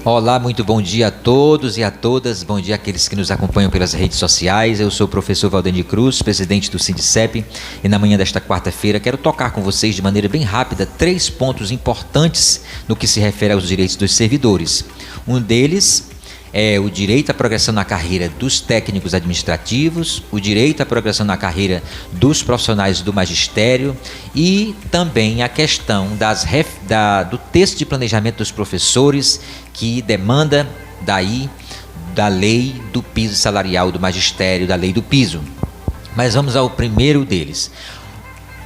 Olá, muito bom dia a todos e a todas. Bom dia àqueles que nos acompanham pelas redes sociais. Eu sou o professor Valdenir Cruz, presidente do Sindicep, e na manhã desta quarta-feira quero tocar com vocês de maneira bem rápida 3 pontos importantes no que se refere aos direitos dos servidores. Um deles é o direito à progressão na carreira dos técnicos administrativos, o direito à progressão na carreira dos profissionais do magistério e também a questão do texto de planejamento dos professores, que demanda da lei do piso salarial do magistério, da lei do piso. Mas vamos ao primeiro deles.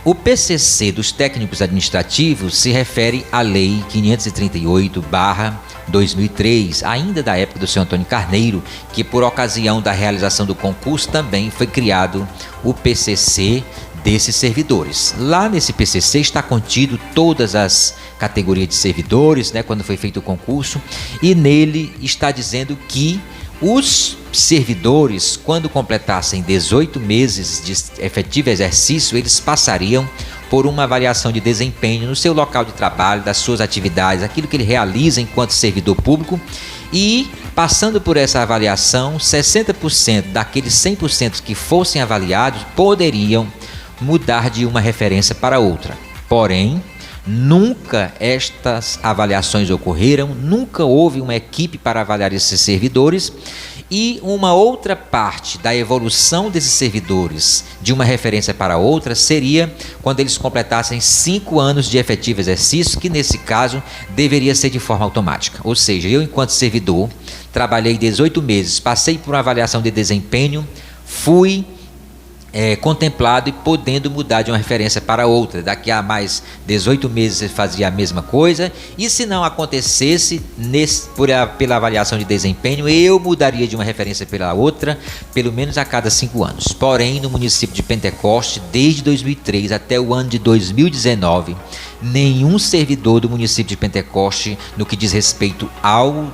O PCC dos técnicos administrativos se refere à Lei 538/2003, ainda da época do senhor Antônio Carneiro, que por ocasião da realização do concurso também foi criado o PCC desses servidores. Lá nesse PCC está contido todas as categorias de servidores, quando foi feito o concurso, e nele está dizendo que os servidores, quando completassem 18 meses de efetivo exercício, eles passariam por uma avaliação de desempenho no seu local de trabalho, das suas atividades, aquilo que ele realiza enquanto servidor público, e passando por essa avaliação, 60% daqueles 100% que fossem avaliados poderiam mudar de uma referência para outra. Porém, nunca estas avaliações ocorreram, nunca houve uma equipe para avaliar esses servidores, e uma outra parte da evolução desses servidores de uma referência para outra seria quando eles completassem 5 anos de efetivo exercício, que nesse caso deveria ser de forma automática. Ou seja, eu enquanto servidor trabalhei 18 meses, passei por uma avaliação de desempenho, fui contemplado e podendo mudar de uma referência para outra. Daqui a mais 18 meses você fazia a mesma coisa, e se não acontecesse pela avaliação de desempenho, eu mudaria de uma referência para outra, pelo menos a cada 5 anos. Porém, no município de Pentecoste, desde 2003 até o ano de 2019, nenhum servidor do município de Pentecoste, no que diz respeito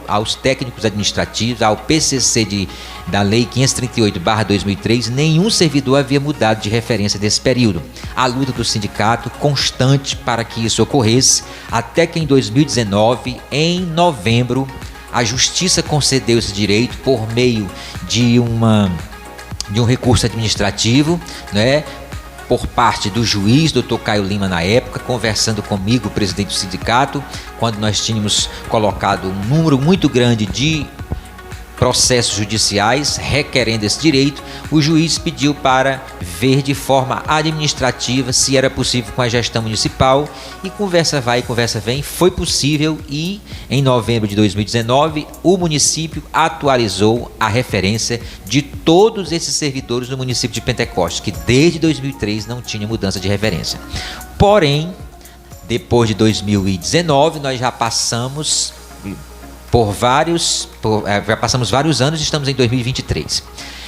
aos técnicos administrativos, ao PCC da Lei 538/2003, nenhum servidor havia mudado de referência desse período. A luta do sindicato constante para que isso ocorresse, até que em 2019, em novembro, a Justiça concedeu esse direito por meio de um recurso administrativo, por parte do juiz, Dr. Caio Lima, na época, conversando comigo, o presidente do sindicato, quando nós tínhamos colocado um número muito grande de processos judiciais requerendo esse direito. O juiz pediu para ver de forma administrativa se era possível com a gestão municipal, e conversa vai e conversa vem, foi possível, e em novembro de 2019 o município atualizou a referência de todos esses servidores do município de Pentecoste, que desde 2003 não tinha mudança de referência. Porém, depois de 2019 nós já passamos vários anos e estamos em 2023.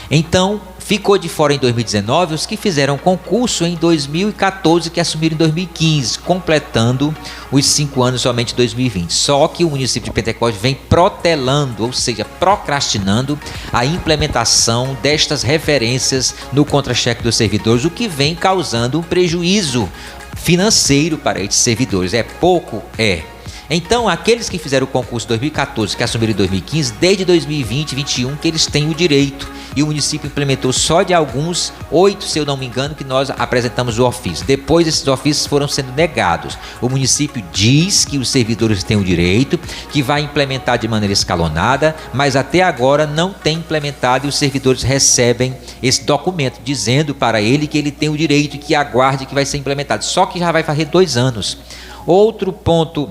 Então, ficou de fora em 2019 os que fizeram concurso em 2014, que assumiram em 2015, completando os 5 anos somente em 2020. Só que o município de Pentecoste vem protelando, ou seja, procrastinando a implementação destas referências no contra-cheque dos servidores, o que vem causando um prejuízo financeiro para esses servidores. É pouco? É. Então, aqueles que fizeram o concurso em 2014, que assumiram em 2015, desde 2020 e 2021, que eles têm o direito, e o município implementou só de alguns, 8, se eu não me engano, que nós apresentamos o ofício. Depois, esses ofícios foram sendo negados. O município diz que os servidores têm o direito, que vai implementar de maneira escalonada, mas até agora não tem implementado, e os servidores recebem esse documento dizendo para ele que ele tem o direito e que aguarde que vai ser implementado. Só que já vai fazer 2 anos. Outro ponto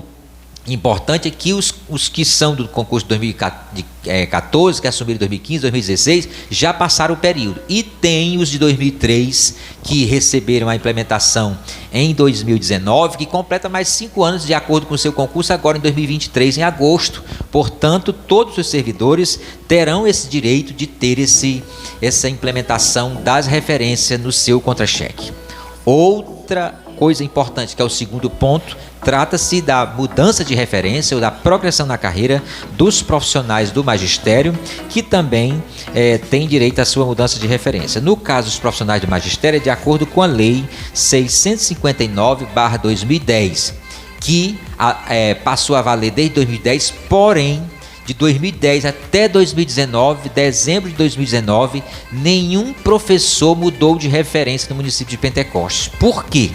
importante é que os que são do concurso de 2014, que assumiram em 2015, 2016, já passaram o período. E tem os de 2003, que receberam a implementação em 2019, que completa mais 5 anos de acordo com o seu concurso, agora em 2023, em agosto. Portanto, todos os servidores terão esse direito de ter essa implementação das referências no seu contra-cheque. Outra coisa importante, que é o segundo ponto, trata-se da mudança de referência ou da progressão na carreira dos profissionais do magistério, que também têm direito à sua mudança de referência. No caso dos profissionais do magistério, é de acordo com a Lei 659/2010, que passou a valer desde 2010, porém de 2010 até 2019, dezembro de 2019, nenhum professor mudou de referência no município de Pentecostes. Por quê?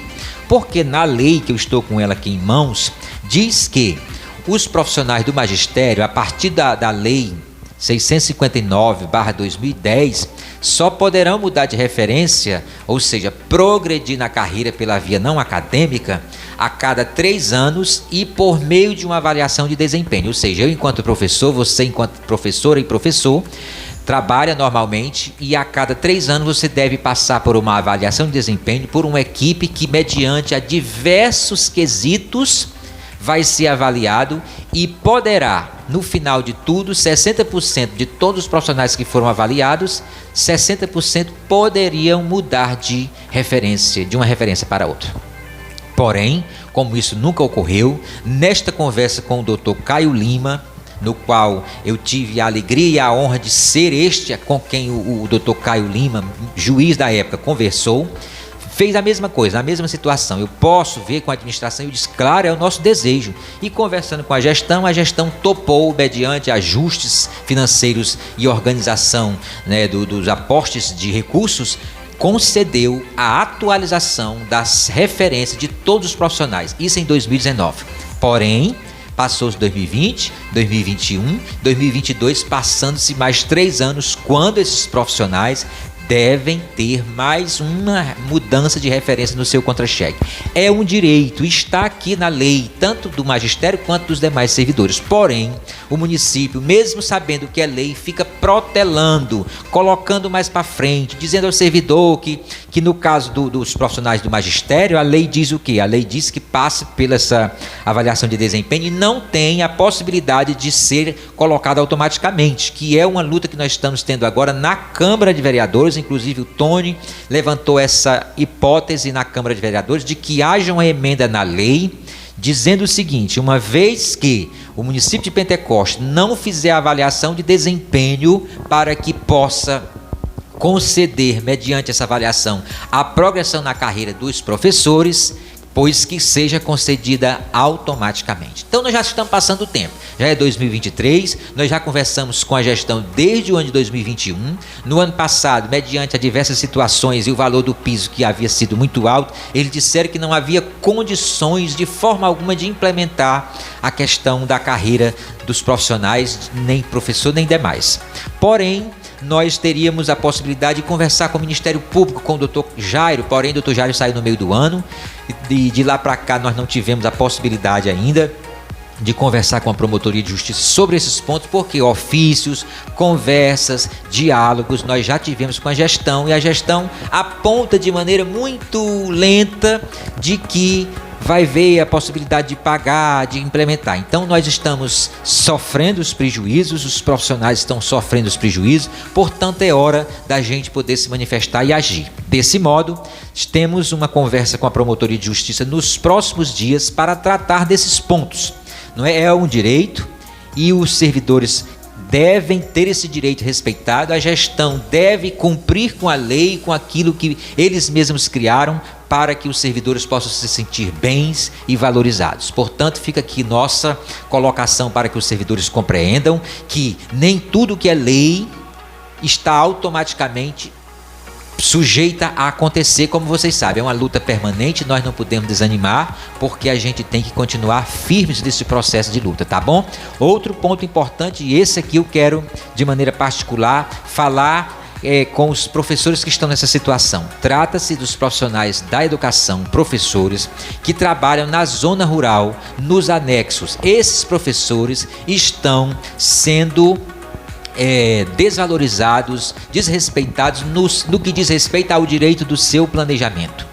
Porque na lei, que eu estou com ela aqui em mãos, diz que os profissionais do magistério, a partir da lei 659/2010, só poderão mudar de referência, ou seja, progredir na carreira pela via não acadêmica, a cada 3 anos e por meio de uma avaliação de desempenho. Ou seja, eu enquanto professor, você enquanto professora e professor, trabalha normalmente e a cada 3 anos você deve passar por uma avaliação de desempenho por uma equipe que, mediante a diversos quesitos, vai ser avaliado e poderá, no final de tudo, 60% de todos os profissionais que foram avaliados, 60% poderiam mudar de referência, de uma referência para outra. Porém, como isso nunca ocorreu, nesta conversa com o Dr. Caio Lima, no qual eu tive a alegria e a honra de ser com quem o Dr. Caio Lima, juiz da época, conversou, fez a mesma coisa, a mesma situação. Eu posso ver com a administração, eu disse, claro, é o nosso desejo. E conversando com a gestão topou, mediante ajustes financeiros e organização, né, dos aportes de recursos, concedeu a atualização das referências de todos os profissionais, isso em 2019. Porém, passou-se 2020, 2021, 2022, passando-se mais 3 anos, quando esses profissionais devem ter mais uma mudança de referência no seu contra-cheque. É um direito, está aqui na lei, tanto do magistério quanto dos demais servidores. Porém, o município, mesmo sabendo que é lei, fica protelando, colocando mais para frente, dizendo ao servidor que no caso dos profissionais do magistério, a lei diz o quê? A lei diz que passe pela essa avaliação de desempenho e não tem a possibilidade de ser colocado automaticamente, que é uma luta que nós estamos tendo agora na Câmara de Vereadores. Inclusive o Tony levantou essa hipótese na Câmara de Vereadores de que haja uma emenda na lei dizendo o seguinte: uma vez que o município de Pentecostes não fizer a avaliação de desempenho para que possa conceder, mediante essa avaliação, a progressão na carreira dos professores, pois que seja concedida automaticamente. Então nós já estamos passando o tempo, já é 2023, nós já conversamos com a gestão desde o ano de 2021, no ano passado, mediante a diversas situações e o valor do piso que havia sido muito alto, eles disseram que não havia condições de forma alguma de implementar a questão da carreira dos profissionais, nem professor nem demais. Porém, nós teríamos a possibilidade de conversar com o Ministério Público, com o Dr. Jairo, porém o Dr. Jairo saiu no meio do ano, e de lá para cá nós não tivemos a possibilidade ainda de conversar com a Promotoria de Justiça sobre esses pontos, porque ofícios, conversas, diálogos nós já tivemos com a gestão, e a gestão aponta de maneira muito lenta de que vai ver a possibilidade de pagar, de implementar. Então nós estamos sofrendo os prejuízos, os profissionais estão sofrendo os prejuízos, portanto é hora da gente poder se manifestar e agir. Desse modo, temos uma conversa com a Promotoria de Justiça nos próximos dias para tratar desses pontos. Não é? É um direito e os servidores devem ter esse direito respeitado, a gestão deve cumprir com a lei, com aquilo que eles mesmos criaram, para que os servidores possam se sentir bens e valorizados. Portanto, fica aqui nossa colocação para que os servidores compreendam que nem tudo que é lei está automaticamente sujeita a acontecer, como vocês sabem. É uma luta permanente, nós não podemos desanimar, porque a gente tem que continuar firmes nesse processo de luta, tá bom? Outro ponto importante, e esse aqui eu quero, de maneira particular, falar com os professores que estão nessa situação. Trata-se dos profissionais da educação, professores que trabalham na zona rural, nos anexos. Esses professores estão sendo desvalorizados, desrespeitados no que diz respeito ao direito do seu planejamento.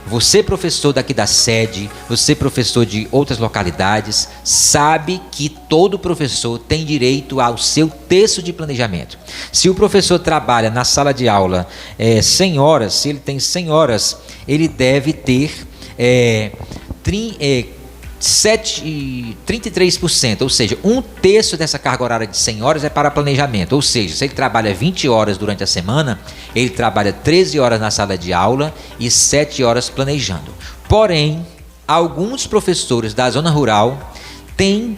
Você, professor daqui da sede, você, professor de outras localidades, sabe que todo professor tem direito ao seu texto de planejamento. Se o professor trabalha na sala de aula 100 horas, se ele tem 100 horas, ele deve ter 33%, ou seja, 1/3 dessa carga horária de 100 horas é para planejamento, ou seja, se ele trabalha 20 horas durante a semana, ele trabalha 13 horas na sala de aula e 7 horas planejando. Porém, alguns professores da zona rural têm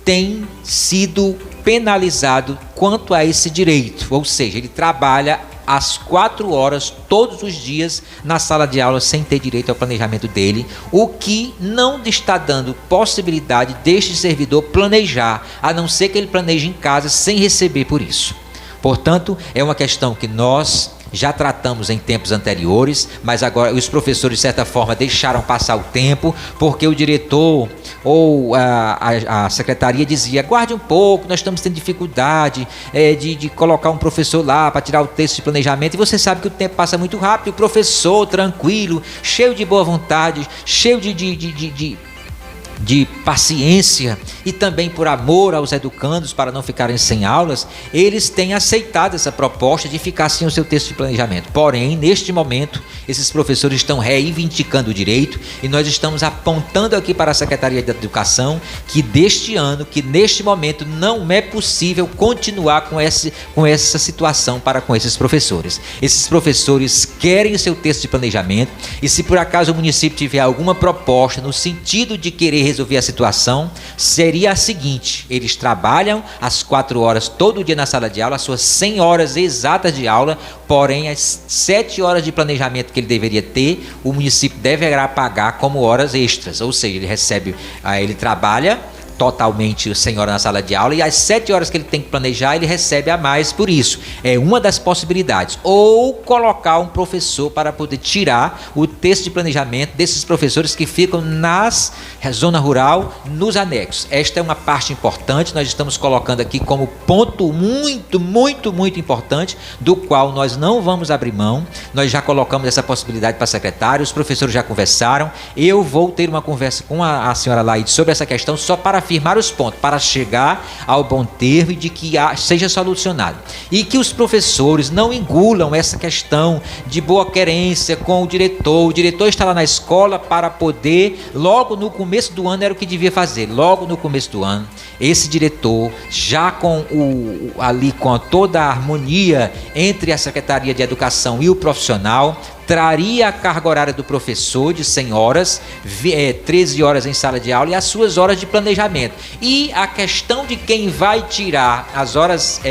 tem sido penalizado quanto a esse direito, ou seja, ele trabalha às 4 horas todos os dias na sala de aula sem ter direito ao planejamento dele, o que não está dando possibilidade deste servidor planejar, a não ser que ele planeje em casa sem receber por isso. Portanto, é uma questão que nós já tratamos em tempos anteriores, mas agora os professores de certa forma deixaram passar o tempo, porque o diretor ou a secretaria dizia: guarde um pouco, nós estamos tendo dificuldade de colocar um professor lá para tirar o texto de planejamento, e você sabe que o tempo passa muito rápido, o professor tranquilo, cheio de boa vontade, cheio de paciência e também por amor aos educandos para não ficarem sem aulas, eles têm aceitado essa proposta de ficar sem o seu texto de planejamento. Porém, neste momento, esses professores estão reivindicando o direito, e nós estamos apontando aqui para a Secretaria de Educação que deste ano, que neste momento não é possível continuar com essa situação para com esses professores. Esses professores querem o seu texto de planejamento, e se por acaso o município tiver alguma proposta no sentido de querer resolver a situação, seria a seguinte: eles trabalham às 4 horas todo dia na sala de aula, as suas 100 horas exatas de aula, porém as 7 horas de planejamento que ele deveria ter, o município deverá pagar como horas extras, ou seja, ele trabalha totalmente 100 horas na sala de aula, e as 7 horas que ele tem que planejar, ele recebe a mais por isso. É uma das possibilidades. Ou colocar um professor para poder tirar o texto de planejamento desses professores que ficam nas zona rural, nos anexos. Esta é uma parte importante, nós estamos colocando aqui como ponto muito, muito, muito importante, do qual nós não vamos abrir mão. Nós já colocamos essa possibilidade para a secretária, os professores já conversaram, eu vou ter uma conversa com a senhora Laide sobre essa questão, só para afirmar os pontos, para chegar ao bom termo e de que seja solucionado. E que os professores não engulam essa questão de boa querência com o diretor está lá na escola para poder, logo no começo do ano, era o que devia fazer, logo no começo do ano, esse diretor, já com toda a harmonia entre a Secretaria de Educação e o profissional, traria a carga horária do professor de 100 horas, 13 horas em sala de aula, e as suas horas de planejamento. E a questão de quem vai tirar as horas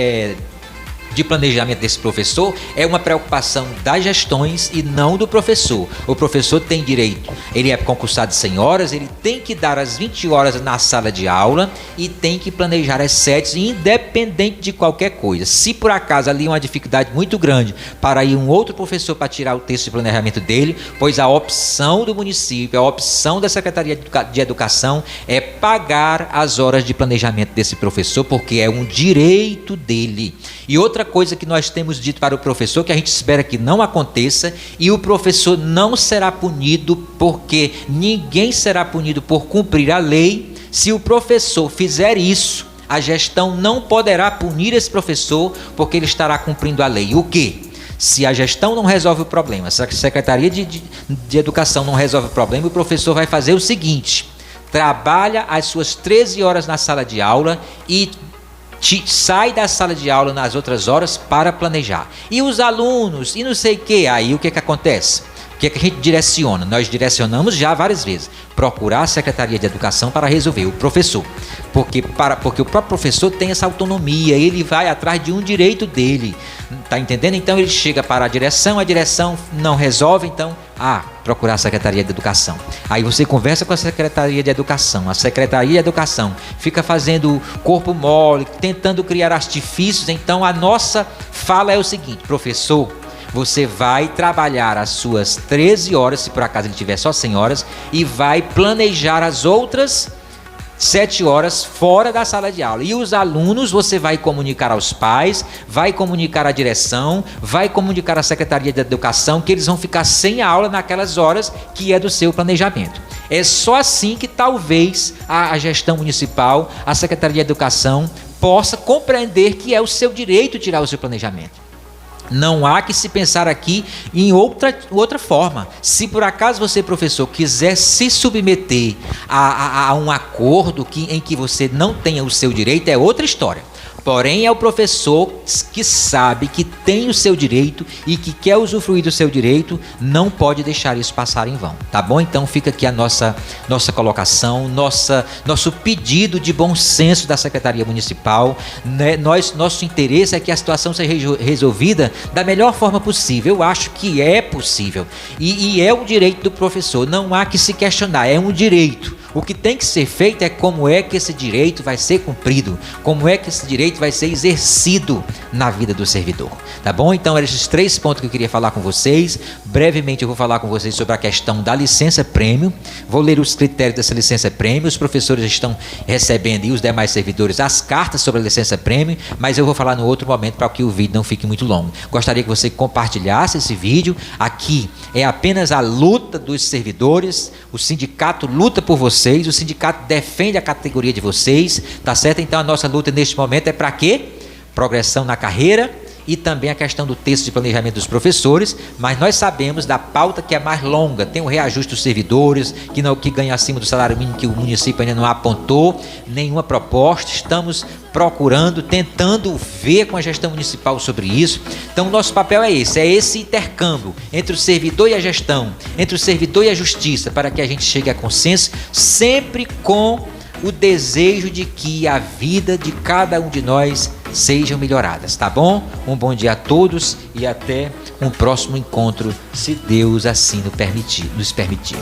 de planejamento desse professor é uma preocupação das gestões e não do professor. O professor tem direito, ele é concursado de 100 horas, ele tem que dar as 20 horas na sala de aula e tem que planejar as 7, independente de qualquer coisa. Se por acaso ali uma dificuldade muito grande para ir um outro professor para tirar o texto de planejamento dele, pois a opção do município, a opção da Secretaria de Educação é pagar as horas de planejamento desse professor, porque é um direito dele. E outra coisa que nós temos dito para o professor, que a gente espera que não aconteça, e o professor não será punido, porque ninguém será punido por cumprir a lei. Se o professor fizer isso, a gestão não poderá punir esse professor, porque ele estará cumprindo a lei. O quê? Se a gestão não resolve o problema, se a Secretaria de Educação não resolve o problema, o professor vai fazer o seguinte: trabalha as suas 13 horas na sala de aula e sai da sala de aula nas outras horas para planejar. E os alunos, e não sei o que, aí o que acontece? O que a gente direciona? Nós direcionamos já várias vezes. Procurar a Secretaria de Educação para resolver, o professor. Porque o próprio professor tem essa autonomia, ele vai atrás de um direito dele. Está entendendo? Então ele chega para a direção não resolve, então, procurar a Secretaria de Educação. Aí você conversa com a Secretaria de Educação, a Secretaria de Educação fica fazendo corpo mole, tentando criar artifícios. Então a nossa fala é o seguinte: professor, você vai trabalhar as suas 13 horas, se por acaso ele tiver só 100 horas, e vai planejar as outras 7 horas fora da sala de aula. E os alunos você vai comunicar aos pais, vai comunicar à direção, vai comunicar à Secretaria de Educação que eles vão ficar sem aula naquelas horas que é do seu planejamento. É só assim que talvez a gestão municipal, a Secretaria de Educação, possa compreender que é o seu direito tirar o seu planejamento. Não há que se pensar aqui em outra forma. Se por acaso você, professor, quiser se submeter a um acordo em que você não tenha o seu direito, é outra história. Porém, é o professor que sabe que tem o seu direito e que quer usufruir do seu direito, não pode deixar isso passar em vão, tá bom? Então fica aqui a nossa colocação, nosso pedido de bom senso da Secretaria Municipal, né? Nosso interesse é que a situação seja resolvida da melhor forma possível. Eu acho que é possível e é um direito do professor, não há que se questionar, é um direito. O que tem que ser feito é como é que esse direito vai ser cumprido, como é que esse direito vai ser exercido na vida do servidor, tá bom? Então eram esses 3 pontos que eu queria falar com vocês. Brevemente eu vou falar com vocês sobre a questão da licença-prêmio, vou ler os critérios dessa licença-prêmio, os professores estão recebendo e os demais servidores as cartas sobre a licença-prêmio, mas eu vou falar no outro momento para que o vídeo não fique muito longo. Gostaria que você compartilhasse esse vídeo. Aqui é apenas a luta dos servidores, o sindicato luta por vocês, o sindicato defende a categoria de vocês, tá certo? Então a nossa luta neste momento é para quê? Progressão na carreira e também a questão do texto de planejamento dos professores, mas nós sabemos da pauta que é mais longa, tem o reajuste dos servidores, que ganha acima do salário mínimo, que o município ainda não apontou nenhuma proposta, estamos procurando, tentando ver com a gestão municipal sobre isso. Então o nosso papel é esse intercâmbio entre o servidor e a gestão, entre o servidor e a justiça, para que a gente chegue a consenso, sempre com o desejo de que a vida de cada um de nós sejam melhoradas, tá bom? Um bom dia a todos e até um próximo encontro, se Deus assim nos permitir.